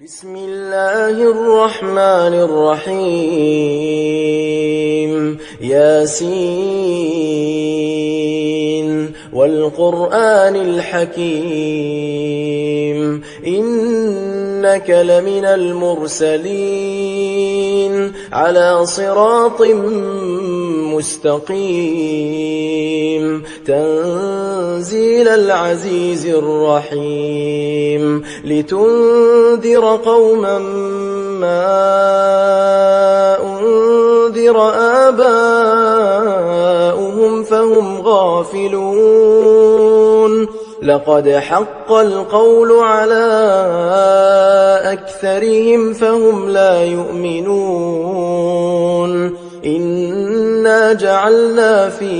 بسم الله الرحمن الرحيم ياسين والقرآن الحكيم إنك لمن المرسلين على صراط مستقيم تنزيل العزيز الرحيم لتنذر قوما ما أنذر آباؤهم فهم غافلون لقد حق القول على أكثرهم فهم لا يؤمنون إنا جعلنا في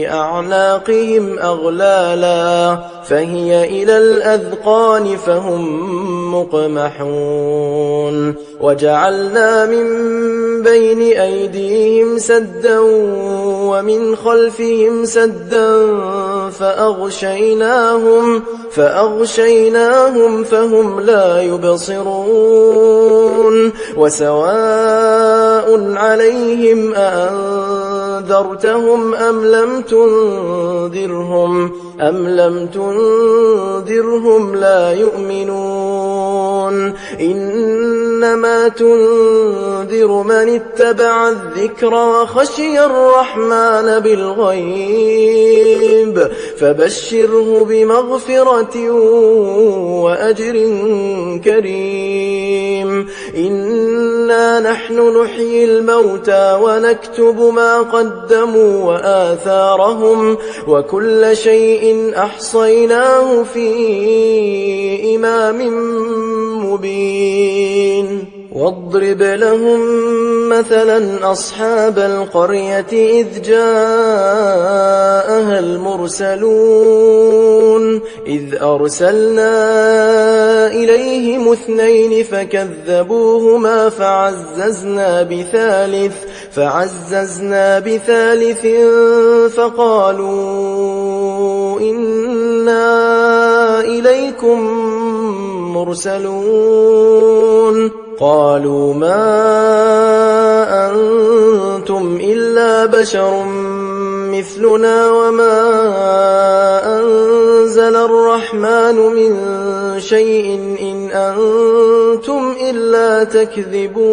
أعناقهم أغلالا فهي إلى الأذقان فهم مقمحون وجعلنا من بين أيديهم سدا ومن خلفهم سدا فأغشيناهم فهم لا يبصرون وسواء عليهم أأنذرتهم أم لم تنذرهم لا يؤمنون إنما تنذر من اتبع الذكر وخشي الرحمن بالغيب فبشره بمغفرة وأجر كريم إنا نحن نحيي الموتى ونكتب ما قدموا وآثارهم وكل شيء أحصيناه في إمام مبين واضرب لهم مثلا أصحاب القرية إذ جاءها المرسلون إذ أرسلنا إليهم 2 فكذبوهما فعززنا بثالث فقالوا إنا إليكم مرسلون قالوا ما أنتم إلا بشر مثلنا وما أنزل الرحمن من شيء إن أنتم إلا تكذبون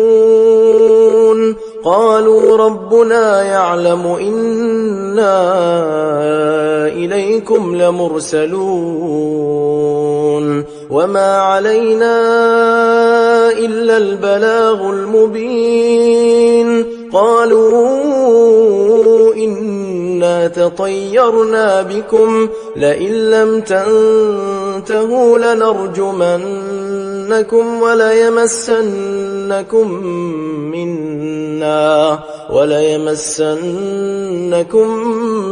قالوا ربنا يعلم إنا إليكم لمرسلون وما علينا إلا البلاغ المبين قالوا إنا تطيرنا بكم لئن لم تنتهوا لنرجمنكم وليمسنكم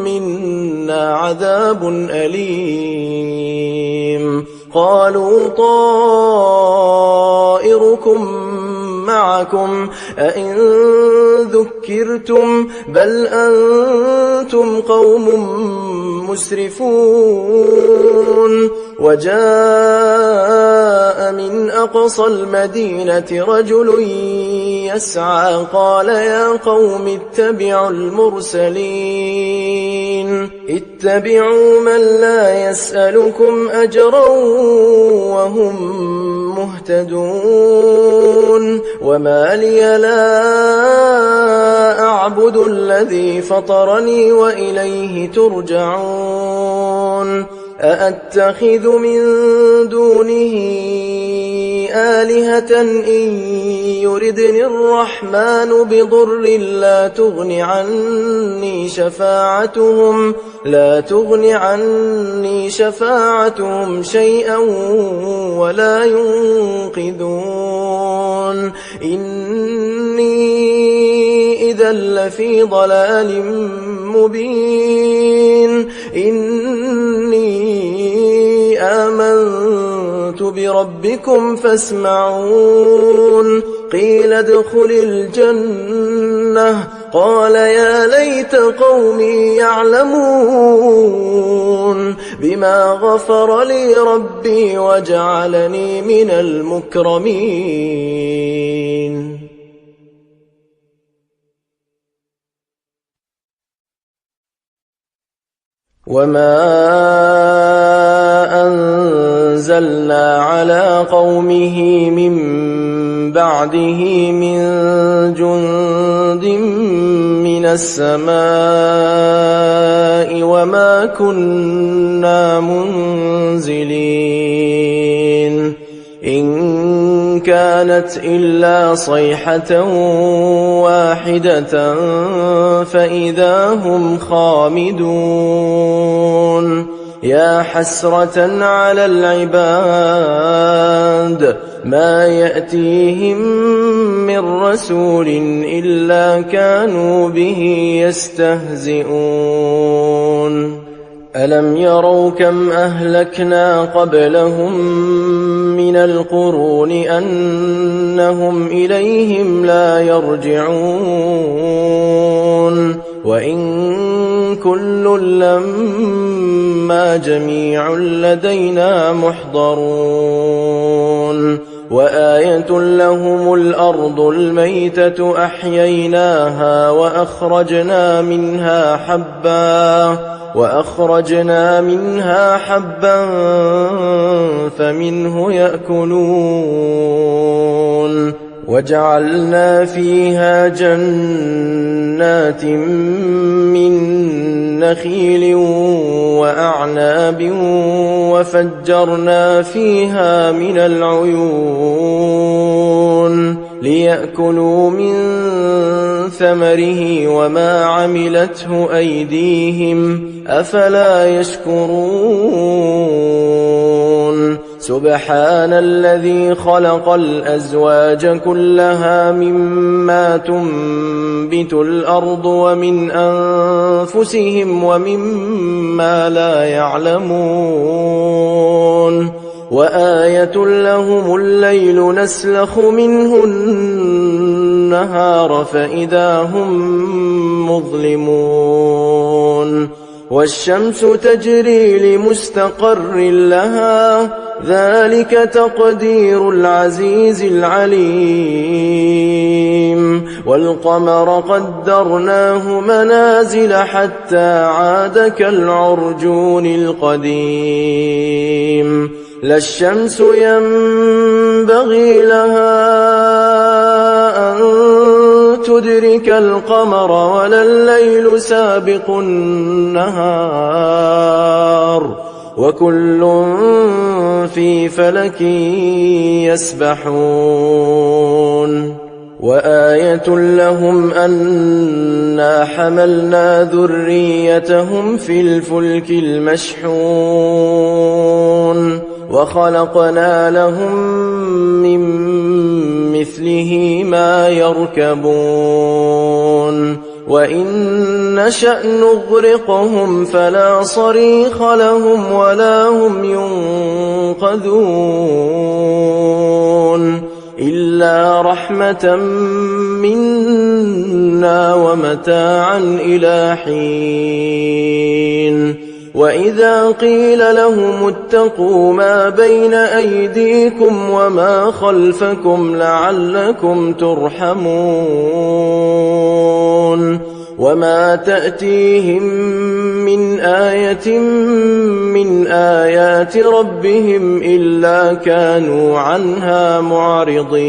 منا عذاب أليم قالوا طائركم معكم أئن ذكرتم بل أنتم قوم مسرفون وجاء من أقصى المدينة رجل يسعى قال يا قوم اتبعوا من لا يسألكم أجرا وهم مهتدون وما لي لا أعبد الذي فطرني وإليه ترجعون أأتخذ من دونه آلهة إن يردني الرحمن بضر لا تغن عني شفاعتهم شيئا ولا ينقذون إني إذا لفي ضلال مبين إني آمنت بربكم فاسمعون قيل ادخل الجنة قال يا ليت قومي يعلمون بما غفر لي ربي وجعلني من المكرمين. وما أنزلنا على قومه من بعده من جند من السماء وما كنا منزلين إن كانت إلا صيحة واحدة فإذا هم خامدون. يا حسرة على العباد ما يأتيهم من رسول إلا كانوا به يستهزئون. ألم يروا كم أهلكنا قبلهم من القرون أنهم إليهم لا يرجعون وإن كل لما جميع لدينا محضرون. وآية لهم الأرض الميتة أحييناها وأخرجنا منها حبا فمنه يأكلون. وجعلنا فيها جنات من نخيل وأعناب وفجرنا فيها من العيون ليأكلوا من ثمره وما عملته أيديهم أفلا يشكرون. سبحان الذي خلق الأزواج كلها مما تنبت الأرض ومن أنفسهم ومما لا يعلمون. وآية لهم الليل نسلخ منه النهار فإذا هم مظلمون. والشمس تجري لمستقر لها ذلك تقدير العزيز العليم. والقمر قدرناه منازل حتى عاد كالعرجون القديم. لا الشمس ينبغي لها أن تدرك القمر ولا الليل سابق النهار وكل في فلك يسبحون. وآية لهم أنا حملنا ذريتهم في الفلك المشحون وخلقنا لهم من مثله ما يركبون. وإن نشأ نغرقهم فلا صريخ لهم ولا هم ينقذون إلا رحمة منا ومتاعا إلى حين. وإذا قيل لهم اتقوا ما بين أيديكم وما خلفكم لعلكم ترحمون. وما تأتيهم من آية من آيات ربهم إلا كانوا عنها معرضين.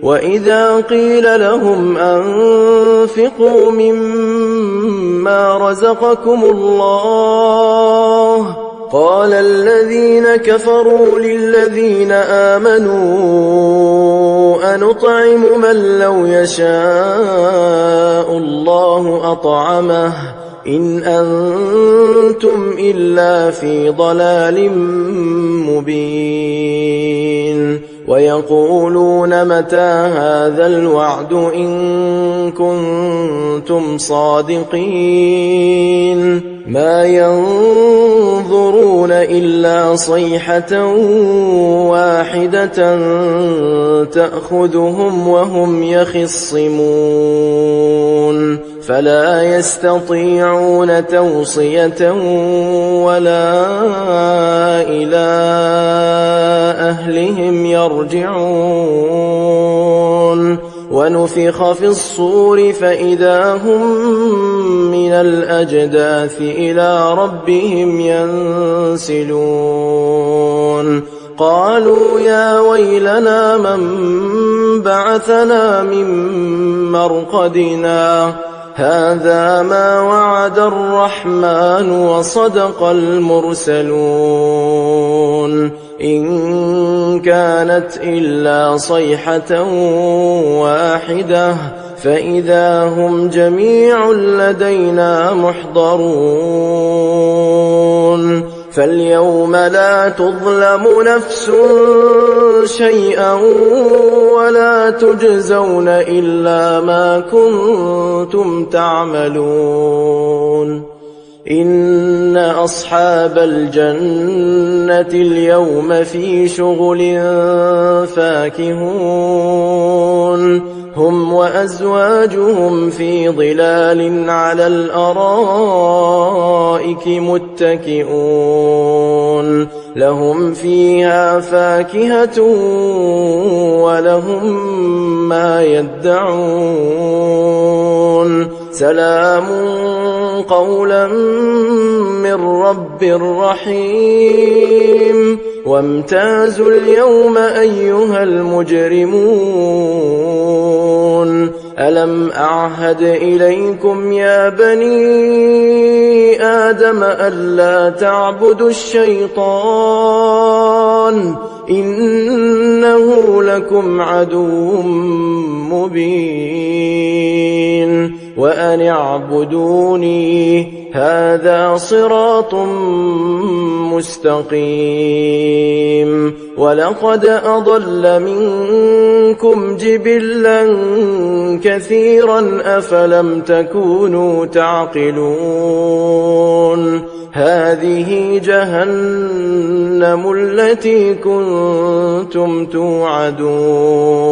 وإذا قيل لهم أنفقوا مما رزقكم الله قال الذين كفروا للذين آمنوا أنطعم من لو يشاء الله أطعمه إن أنتم إلا في ضلال مبين. ويقولون متى هذا الوعد إن كنتم صادقين ما ينظرون إلا صيحة واحدة تأخذهم وهم يخصمون فلا يستطيعون توصية ولا إلى أهلهم يرجعون ونفخ في الصور فإذا هم من الأجداث إلى ربهم ينسلون قالوا يا ويلنا من بعثنا من مرقدنا هذا ما وعد الرحمن وصدق المرسلون إن كانت إلا صيحة واحدة فإذا هم جميع لدينا محضرون فاليوم لا تظلم نفس شيئا ولا تجزون إلا ما كنتم تعملون إن أصحاب الجنة اليوم في شغل فاكهون هم وأزواجهم في ظلال على الأرائك متكئون لهم فيها فاكهة ولهم ما يدعون سلام قولا من رب رحيم وامتازوا اليوم أيها المجرمون ألم أعهد إليكم يا بني آدم ألا تعبدوا الشيطان إنه لكم عدو مبين وأن اعبدوني هذا صراط مستقيم ولقد أضل منكم جبلا كثيرا أفلم تكونوا تعقلون هذه جهنم التي كنتم توعدون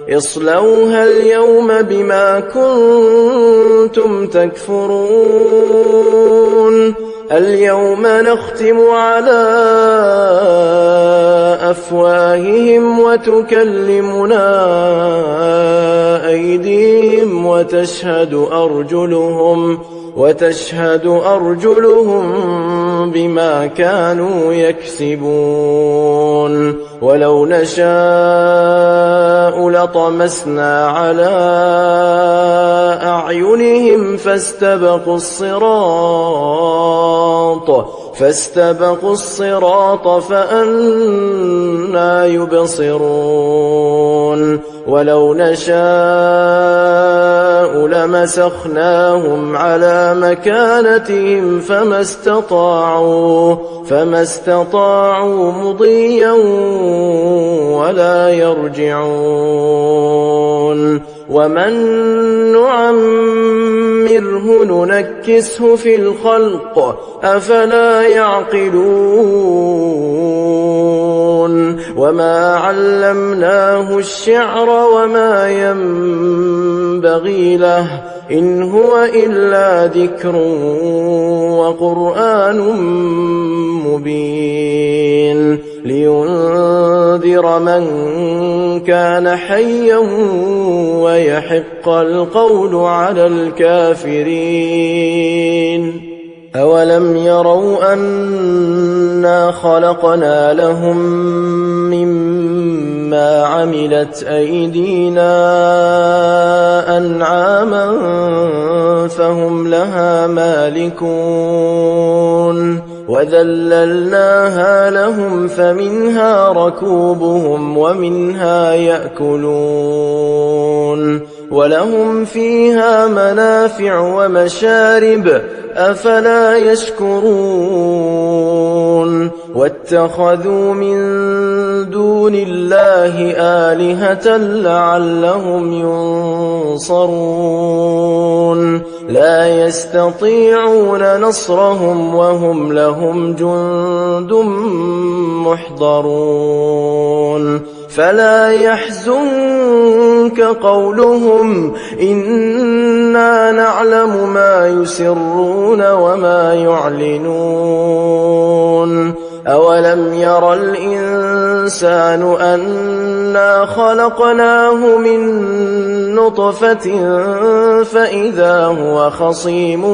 اصلوها اليوم بما كنتم تكفرون اليوم نختم على أفواههم وتكلمنا أيديهم وتشهد أرجلهم بما كانوا يكسبون ولو نشاء لطمسنا على أعينهم فاستبقوا الصراط فأنى يبصرون ولو نشاء لمسخناهم على مكانتهم فما استطاعوا مضيا ولا يرجعون ومن نعمره ننكسه في الخلق أفلا يعقلون وما علمناه الشعر وما ينبغي له إن هو إلا ذكر وقرآن مبين لينذر من كان حيا ويحق القول على الكافرين أولم يروا أنا خلقنا لهم مما عملت أيدينا أنعاما فهم لها مالكون وذللناها لهم فمنها ركوبهم ومنها يأكلون ولهم فيها منافع ومشارب أفلا يشكرون واتخذوا من دون الله آلهة لعلهم ينصرون لا يستطيعون نصرهم وهم لهم جند محضرون فلا يحزنك قولهم إنا نعلم ما يسرون وما يعلنون أولم ير الإنسان أنا خلقناه من نطفة فإذا هو خصيم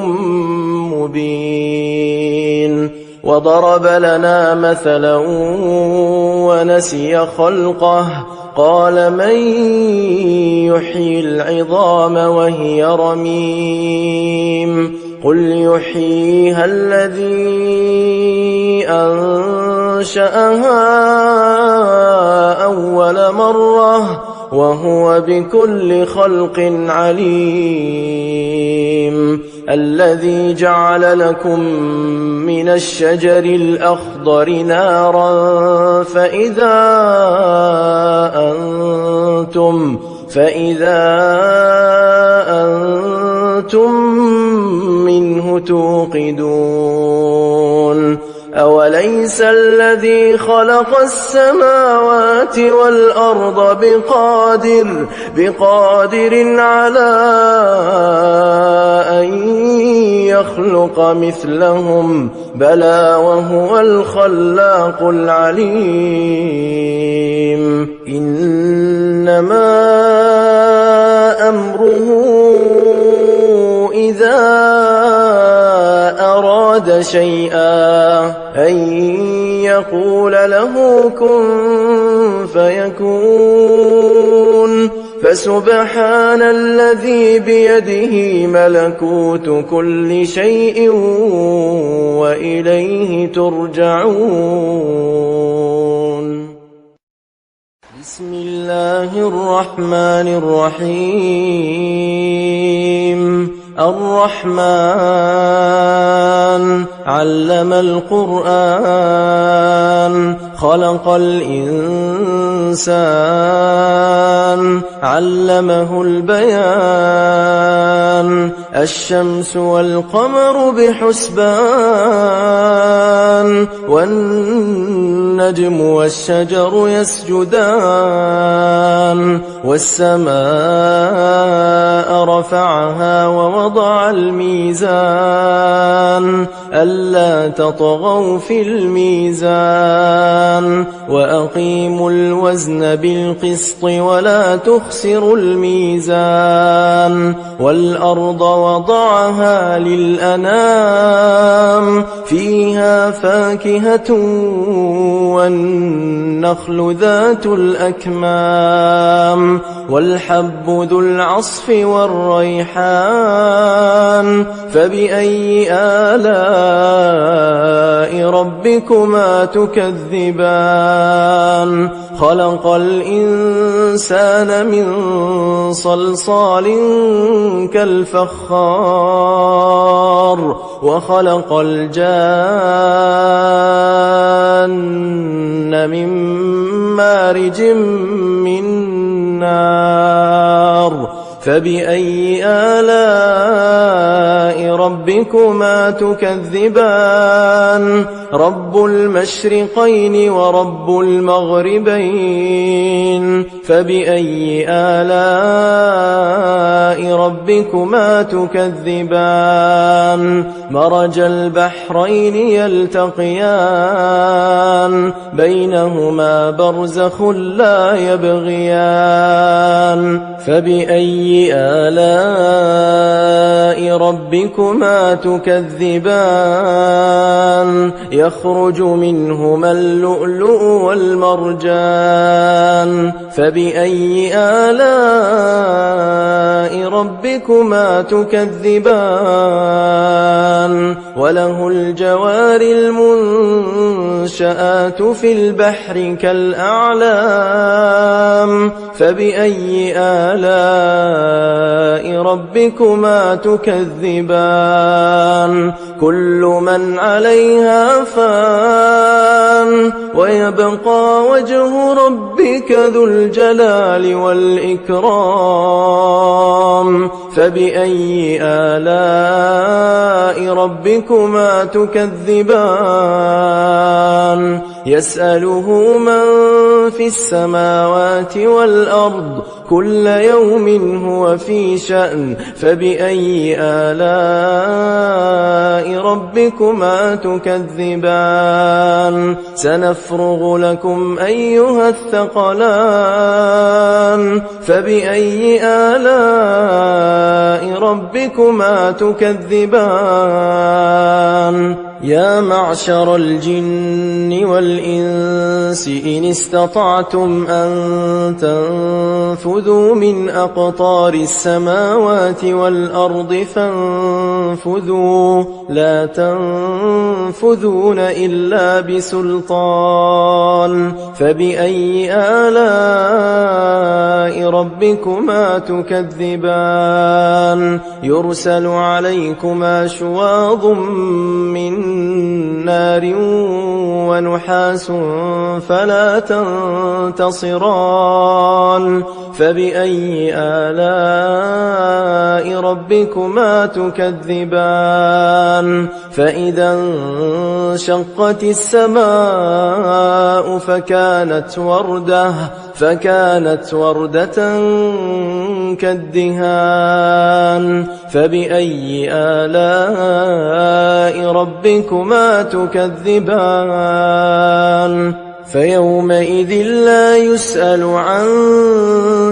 مبين وضرب لنا مثلا ونسي خلقه قال من يحيي العظام وهي رميم قل يحييها الذي أنشأها أول مرة وهو بكل خلق عليم الذي جعل لكم من الشجر الأخضر نارا فإذا أنتم منه توقدون أوليس الذي خلق السماوات والأرض بقادر على أن يخلق مثلهم بلى وهو الخلاق العليم إنما أمره إذا أراد شيئا أن يقول له كن فيكون فسبحان الذي بيده ملكوت كل شيء وإليه ترجعون بسم الله الرحمن الرحيم الرحمن علم القرآن خلق الإنسان علمه البيان الشمس والقمر بحسبان والنجم والشجر يسجدان والسماء رفعها ووضع الميزان ألا تطغوا في الميزان وأقيموا الوزن بالقسط ولا تخسروا الميزان والأرض وضعها للأنام فيها فاكهة والنخل ذات الأكمام والحب ذو العصف والريحان فبأي آلاء ربكما تكذبان خلق الإنسان من صلصال كالفخار وخلق الجان من مارج من نار فبأي آلاء ربكما تكذبان رب المشرقين ورب المغربين فبأي آلاء ربكما تكذبان مرج البحرين يلتقيان بينهما برزخ لا يبغيان فبأي آلاء ربكما تكذبان يخرج منهما اللؤلؤ والمرجان فبأي آلاء ربكما تكذبان وله الجوار المنشآت في البحر كالأعلام فبأي آلاء ربكما تكذبان كل من عليها فان ويبقى وجه ربك ذو الجلال والإكرام فبأي آلاء ربكما تكذبان يسأله من في السماوات والأرض كل يوم هو في شأن فبأي آلاء ربكما تكذبان سنفرغ لكم أيها الثقلان فبأي آلاء ربكما تكذبان يا معشر الجن والإنس إن استطعتم أن تنفذوا من أقطار السماوات والأرض فانفذوا لا تنفذون إلا بسلطان فبأي آلاء ربكما تكذبان يرسل عليكما شواظ من نار ونحاس فلا تنتصران فبأي آلاء ربكما تكذبان فإذا انشقت السماء فكانت وردة كالدهان فبأي آلاء ربكما تكذبان فيومئذ لا يسأل عن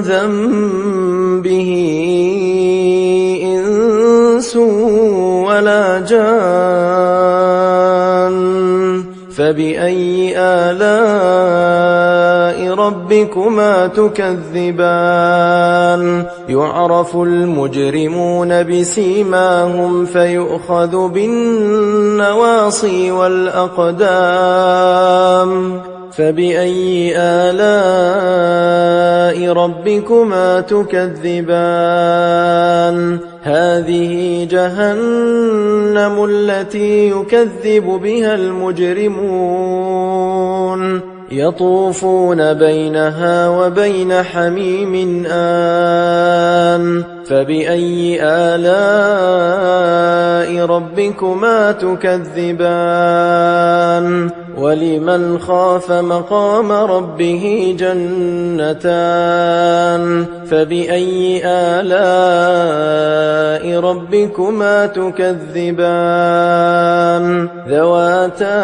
ذنبه إنس ولا جان فبأي آلاء ربكما تكذبان يعرف المجرمون بسيماهم فيؤخذ بالنواصي والأقدام فبأي آلاء ربكما تكذبان هذه جهنم التي يكذب بها المجرمون يطوفون بينها وبين حميم آن فبأي آلاء ربكما تكذبان ولمن خاف مقام ربه جنتان فبأي آلاء ربكما تكذبان ذواتا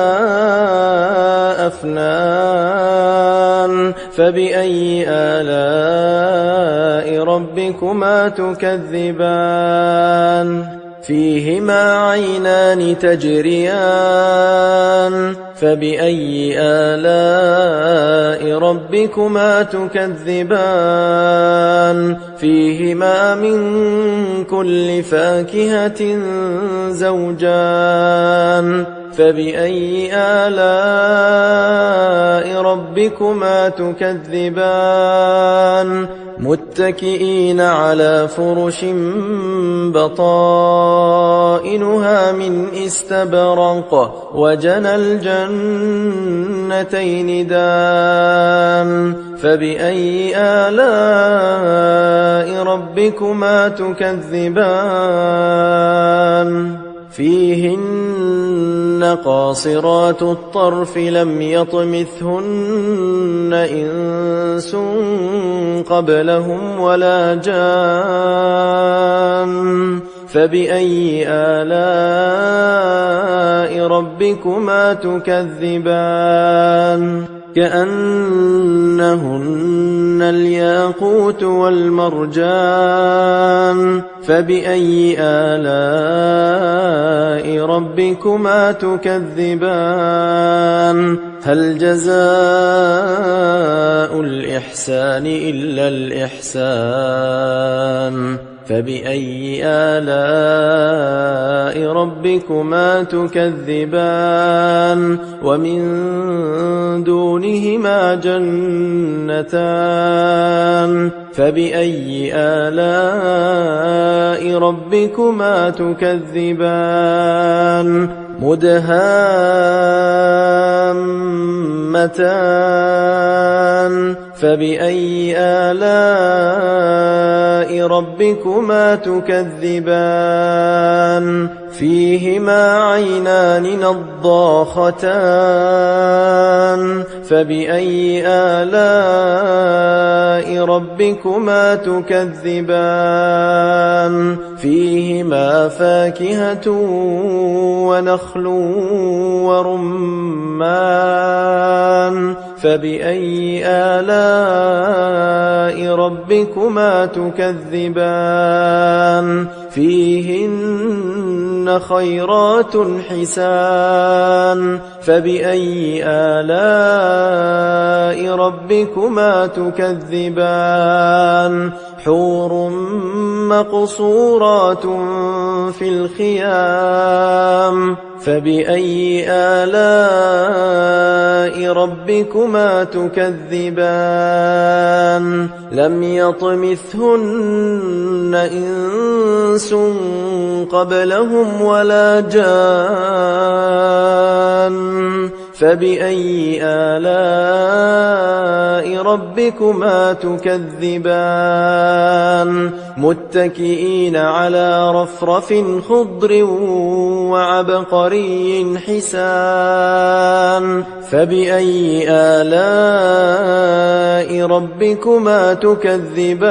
أفنان فبأي آلاء ربكما تكذبان فيهما عينان تجريان فبأي آلاء ربكما تكذبان فيهما من كل فاكهة زوجان فبأي آلاء ربكما تكذبان متكئين على فرش بطائنها من استبرق وجنى الجنتين دان فبأي آلاء ربكما تكذبان فيهن قاصرات الطرف لم يطمثهن إنس قبلهم ولا جان فبأي آلاء ربكما تكذبان كأنهن الياقوت والمرجان فبأي آلاء ربكما تكذبان هل جزاء الإحسان إلا الإحسان فبأي آلاء ربكما تكذبان ومن دونهما جنتان فبأي آلاء ربكما تكذبان مدهامتان فبأي آلاء ربكما تكذبان فيهما عينان نضاختان فبأي آلاء ربكما تكذبان فيهما فاكهة ونخل ورمان فبأي آلاء ربكما تكذبان فيهن خيرات حسان فبأي آلاء ربكما تكذبان حور مقصورات في الخيام فبأي آلاء ربكما تكذبان لم يطمثهن إنس قبلهم ولا جان فبأي آلاء ربكما تكذبان متكئين على رفرف خضر وعبقري حسان فبأي آلاء ربكما تكذبان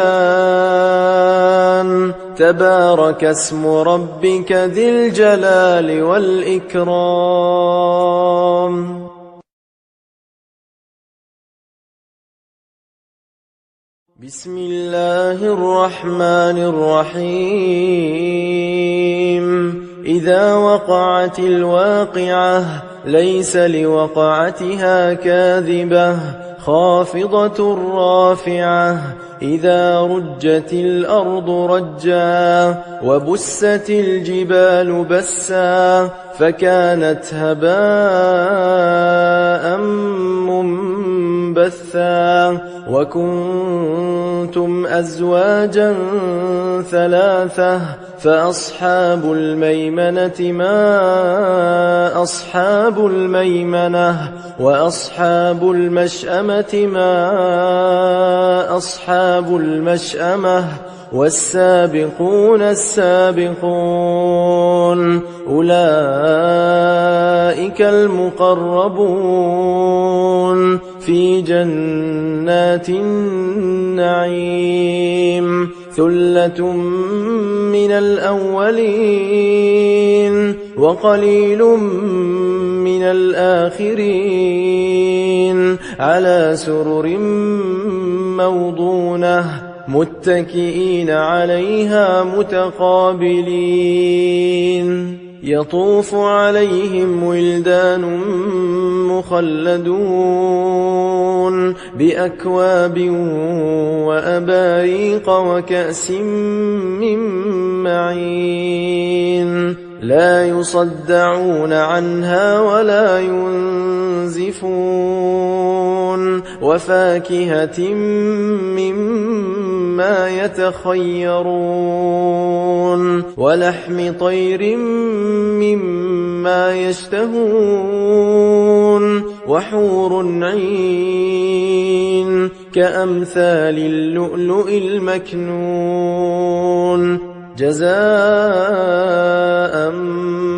تبارك اسم ربك ذي الجلال والإكرام بسم الله الرحمن الرحيم إذا وقعت الواقعة ليس لوقعتها كاذبة خافضة رافعة إذا رجت الأرض رجا وبست الجبال بسا فكانت هباء منبثا وكنتم أزواجا ثلاثة فأصحاب الميمنة ما أصحاب الميمنة وأصحاب المشأمة ما أصحاب المشأمة والسابقون السابقون أولئك المقربون في جنات النعيم ثلة من الأولين وقليل من الآخرين على سرر موضونة متكئين عليها متقابلين يطوف عليهم ولدان مخلدون بأكواب وأباريق وكأس من معين لا يصدعون عنها ولا ينزفون وفاكهة مما يتخيرون ولحم طير مما يشتهون وحور عين كأمثال اللؤلؤ المكنون جزاء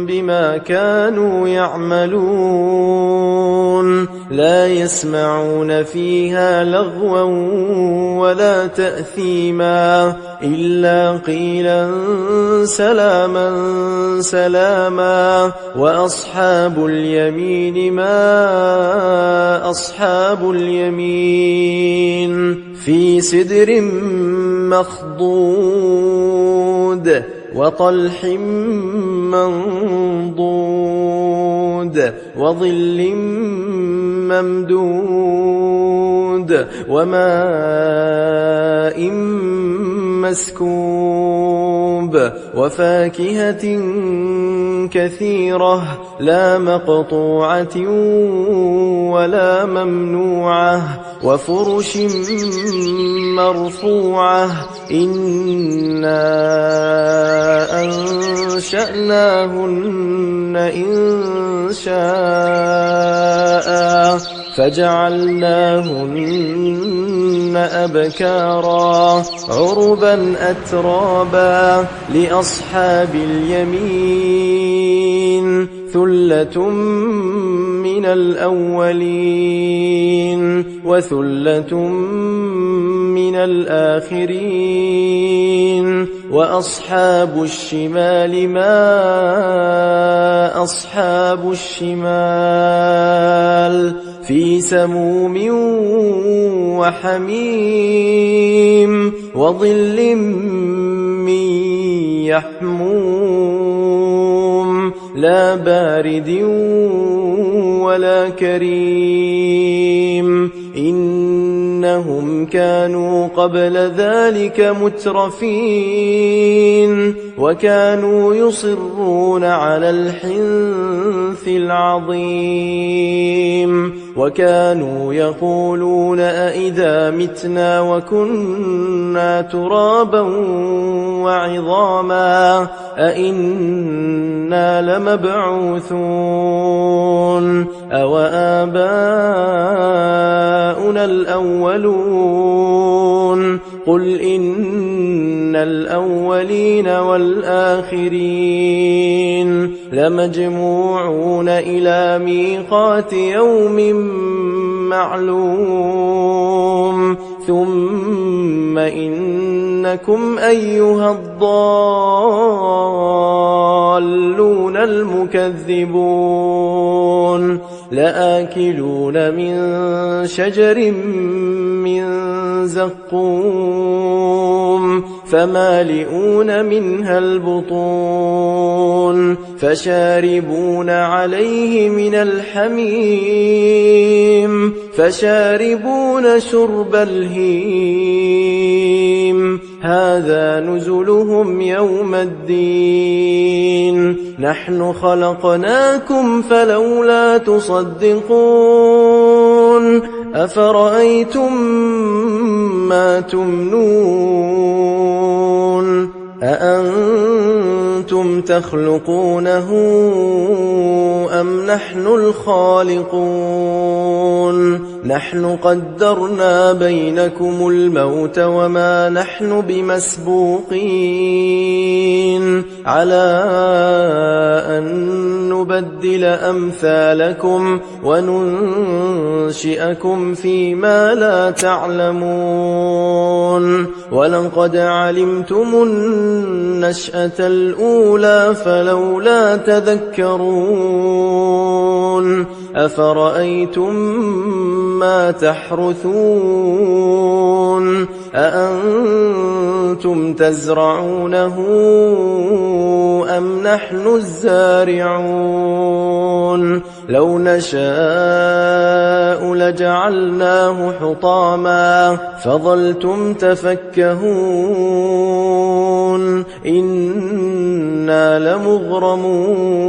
بما كانوا يعملون لا يسمعون فيها لغوا ولا تأثيما إلا قيلا سلاما سلاما وأصحاب اليمين ما أصحاب اليمين في سدر مخضود وطلح منضود وظل ممدود وماء مسكوب وفاكهة كثيرة لا مقطوعة ولا ممنوعة وفرش مرفوعة إنا أنشأناهن إنشاء فجعلناهن أبكارا عربا أترابا لأصحاب اليمين ثلة من الأولين وثلة من الآخرين وأصحاب الشمال ما أصحاب الشمال في سموم وحميم وظل من يحموم لا بارد ولا كريم إنهم كانوا قبل ذلك مترفين وكانوا يصرون على الحنث العظيم وكانوا يقولون أئذا متنا وكنا ترابا وعظاما أئنا لمبعوثون أو آباؤنا الأولون قل إن الأولين والآخرين لمجموعون إلى ميقات يوم معلوم ثم إنكم أيها الضالون المكذبون لآكلون من شجر من زقوم فمالئون منها البطون فشاربون عليه من الحميم فشاربون شرب الهيم هذا نزلهم يوم الدين نحن خلقناكم فلولا تصدقون أفرأيتم ما تمنون أأنتم تخلقونه أم نحن الخالقون نحن قدرنا بينكم الموت وما نحن بمسبوقين على أن نبدل أمثالكم وننشئكم فيما لا تعلمون ولقد علمتم النشأة الأولى فلولا تذكرون أفرأيتم ما تحرثون أأنتم تزرعونه أم نحن الزارعون لو نشاء لجعلناه حطاما فظلتم تفكهون إنا لمغرمون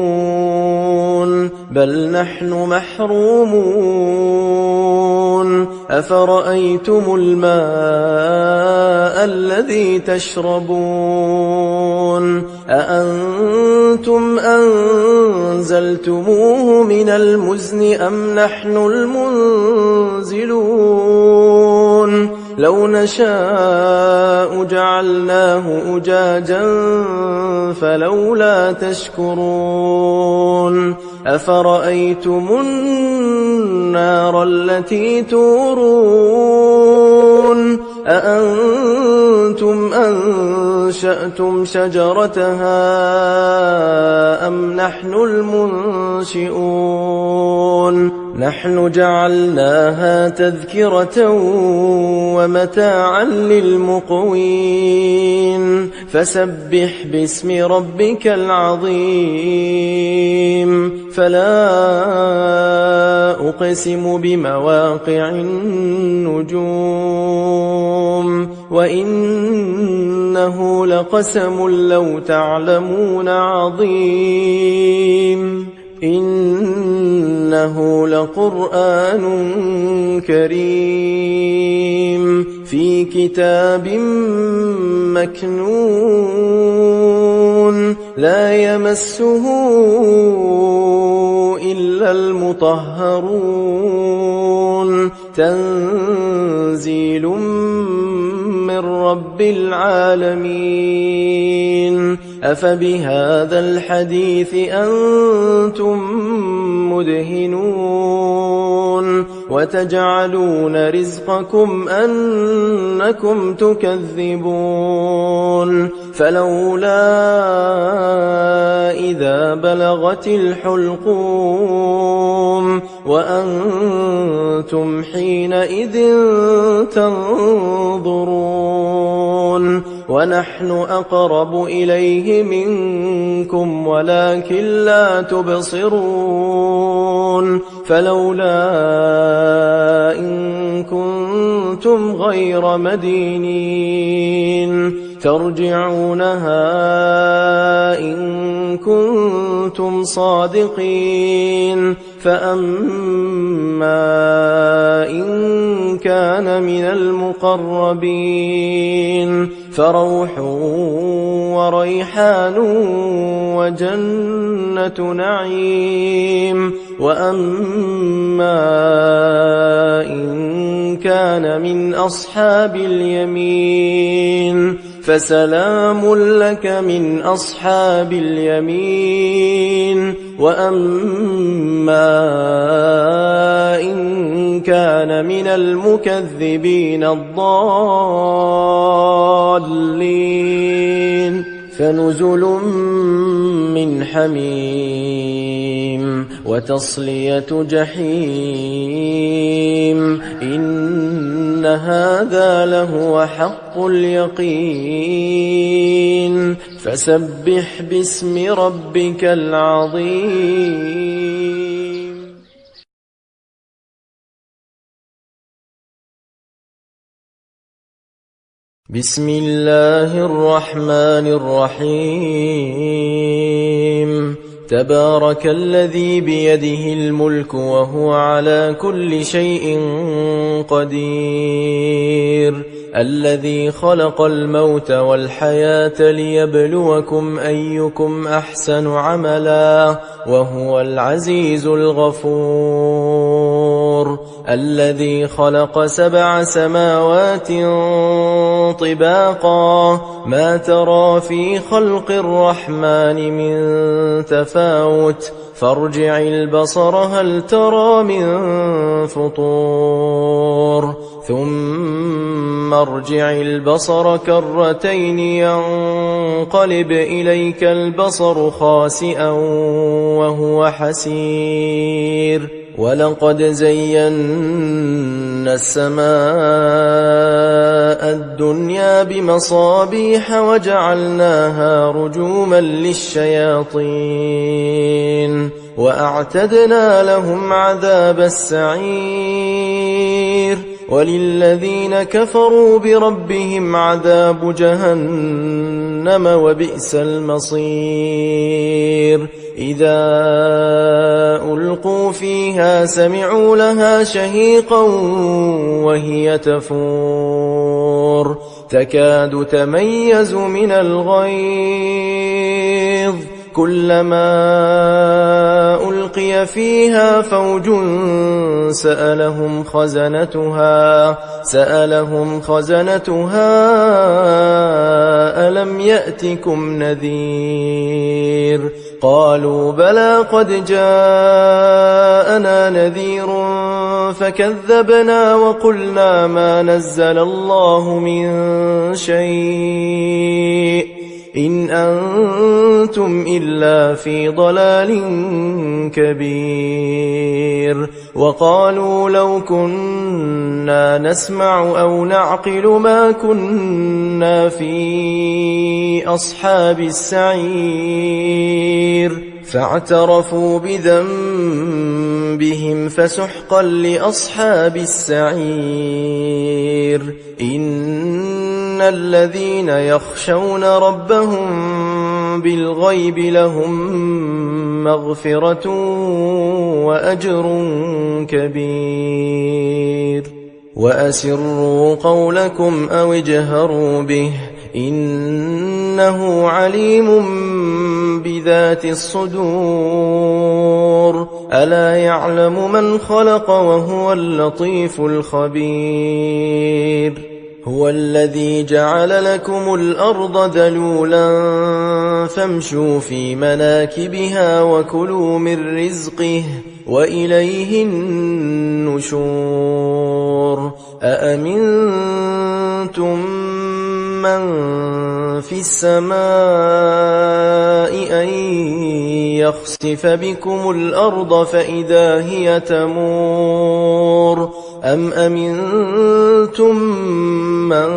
بل نحن محرومون أفرأيتم الماء الذي تشربون أأنتم أنزلتموه من المزن أم نحن المنزلون لو نشاء جعلناه أجاجا فلولا تشكرون أفرأيتم النار التي تورون أأنتم أنشأتم شجرتها أم نحن المنشئون نحن جعلناها تذكرة ومتاعا للمقوين فسبح باسم ربك العظيم فلا أقسم بمواقع النجوم وإنك إنه لقسم لو تعلمون عظيم إنه لقرآن كريم في كتاب مكنون لا يمسه إلا المطهرون تنزيل من رب العالمين أفبهذا الحديث أنتم مدهنون وتجعلون رزقكم أنكم تكذبون فلولا إذا بلغت الحلقوم وأنتم حينئذ تنظرون ونحن أقرب إليه منكم ولكن لا تبصرون فلولا إن كنتم غير مدينين ترجعونها إن كنتم صادقين فأما إن كان من المقربين فروح وريحان وجنة نعيم وأما إن كان من أصحاب اليمين فسلام لك من أصحاب اليمين وأما إن كان من المكذبين الضالين فنزل من حميم وتصلية جحيم إن هذا لهو حق اليقين فسبح باسم ربك العظيم بسم الله الرحمن الرحيم تبارك الذي بيده الملك وهو على كل شيء قدير الذي خلق الموت والحياة ليبلوكم أيكم أحسن عملا وهو العزيز الغفور الذي خلق 7 سماوات طباقا ما ترى في خلق الرحمن من تفاوت فارجع البصر هل ترى من فطور ثم ارجع البصر كرتين ينقلب إليك البصر خاسئا وهو حسير ولقد زينا السماء الدنيا بمصابيح وجعلناها رجوما للشياطين وأعتدنا لهم عذاب السعير وللذين كفروا بربهم عذاب جهنم وبئس المصير إذا ألقوا فيها سمعوا لها شهيقا وهي تفور تكاد تميز من الغيظ كلما ألقي فيها فوج سألهم خزنتها ألم يأتكم نذير قالوا بلى قد جاءنا نذير فكذبنا وقلنا ما نزل الله من شيء إن أنتم إلا في ضلال كبير وقالوا لو كنا نسمع أو نعقل ما كنا في أصحاب السعير فاعترفوا بذنبهم فسحقا لأصحاب السعير الذين يخشون ربهم بالغيب لهم مغفرة وأجر كبير. وأسروا قولكم أو اجهروا به إنه عليم بذات الصدور. ألا يعلم من خلق وهو اللطيف الخبير. هو الذي جعل لكم الأرض ذلولا فامشوا في مناكبها وكلوا من رزقه وإليه النشور. أأمنتم من في السماء أن يخسف بكم الأرض فإذا هي تمور أم أمنتم من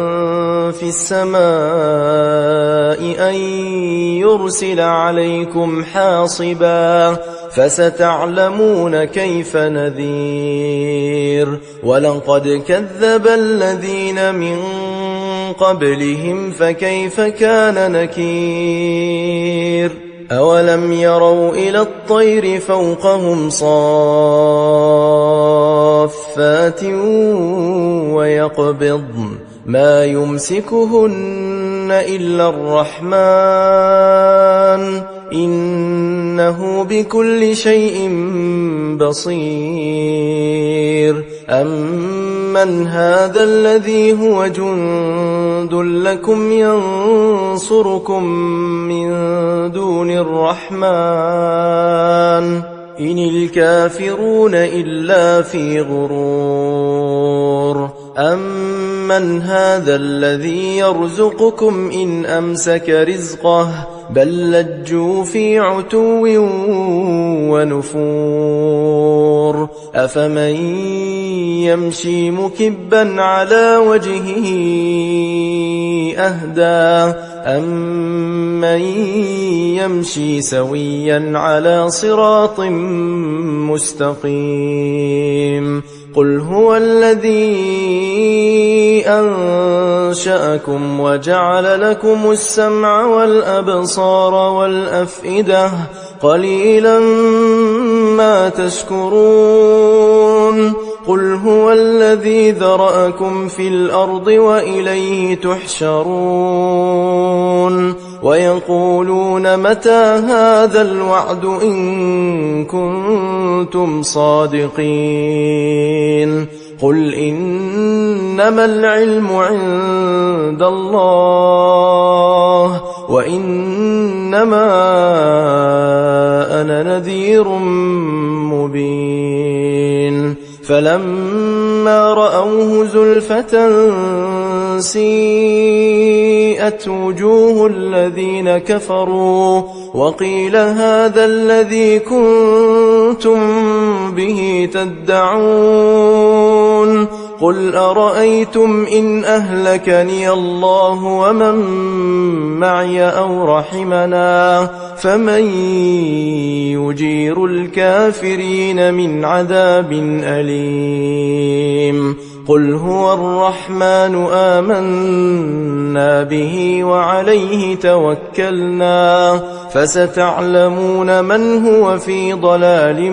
في السماء أن يرسل عليكم حاصبا فستعلمون كيف نذير. ولقد كذب الذين من قبلهم فكيف كان نكير. أولم يروا إلى الطير فوقهم صافات ويقبضن ما يمسكهن إلا الرحمن إنه بكل شيء بصير. أمن هذا الذي هو جند لكم ينصركم من دون الرحمن إن الكافرون إلا في غرور. أمن هذا الذي يرزقكم إن أمسك رزقه بل لجوا في عتو ونفور. أفمن يمشي مكبا على وجهه أهدى أمن يمشي سويا على صراط مستقيم. قل هو الذي أنشأكم وجعل لكم السمع والأبصار والأفئدة قليلا ما تشكرون. قل هو الذي ذرأكم في الأرض وإليه تحشرون. ويقولون متى هذا الوعد إن كنتم صادقين. قل إنما العلم عند الله وإنما أنا نذير مبين. فلما رأوه زلفة سيئت وجوه الذين كفروا وقيل هذا الذي كنتم به تدعون. قل أرأيتم إن أهلكني الله ومن معي أو رحمنا فمن يجير الكافرين من عذاب أليم. قل هو الرحمن آمنا به وعليه توكلنا فستعلمون من هو في ضلال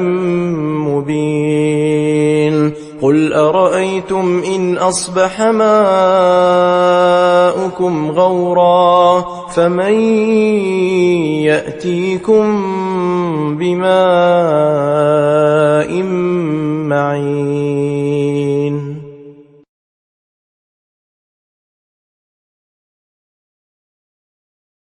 مبين. قل أرأيتم إن أصبح ماؤكم غورا فمن يأتيكم بماء